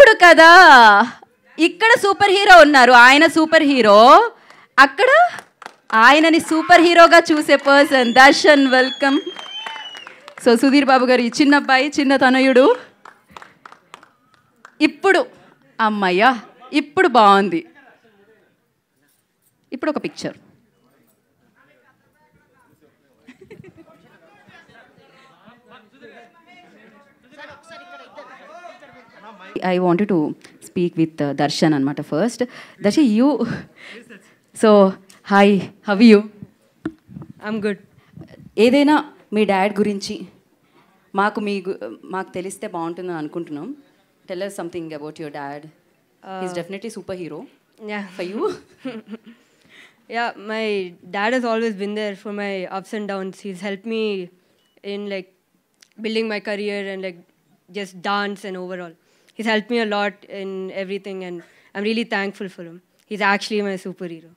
ఇప్పుడు కదా ఇక్కడ సూపర్ హీరో ఉన్నారు, ఆయన సూపర్ హీరో, అక్కడ ఆయనని సూపర్ హీరోగా చూసే person Darshan. Welcome. So Sudheer Babu గారి చిన్న అబ్బాయి, చిన్న తనయుడు. ఇప్పుడు అమ్మయ్యా, ఇప్పుడు బాగుంది. ఇప్పుడు ఒక picture. I wanted to speak with Darshan anamata first. Darshan, you. So, hi, how are you? I'm good. ఏదైనా మీ డాడ్ గురించి మాకు తెలిస్తే బాగుంటుందని అనుకుంటున్నాం. Tell us something about your dad. He's definitely superhero. Yeah. For you? Yeah, my dad has always been there for my ups and downs. He's helped me in like building my career and like just dance and overall. He's helped me a lot in everything and I'm really thankful for him. He's actually my superhero.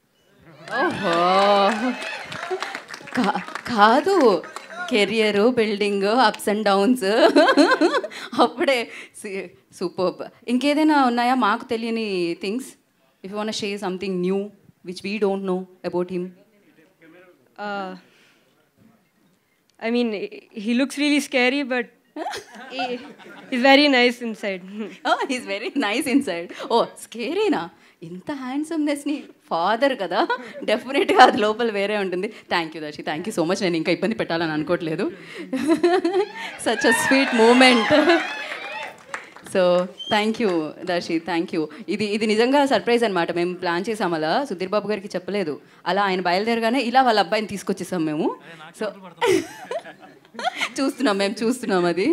కాదు, career building ups and downs అప్పుడే super. ఇంకేదైనా ఉన్నాయా మాకు తెలియని things? If you want to share something new which we don't know about him. I mean, he looks really scary, but he's very nice inside. He's very nice inside. Oh, స్కేరీనా? ఇంత హ్యాండ్సమ్నెస్ని father కదా, డెఫినెట్గా అది లోపల వేరే ఉంటుంది. Thank you Darshi, thank you so much. నేను ఇంకా ఇబ్బంది పెట్టాలని అనుకోవట్లేదు. Such a sweet moment. So thank you Darshi, thank you. ఇది నిజంగా సర్ప్రైజ్ అనమాట. మేము ప్లాన్ చేసాం, అలా సుధీర్ బాబు గారికి చెప్పలేదు. అలా ఆయన బయలుదేరగానే ఇలా వాళ్ళ అబ్బాయిని తీసుకొచ్చేసాం మేము. సో చూస్తున్నాం అది.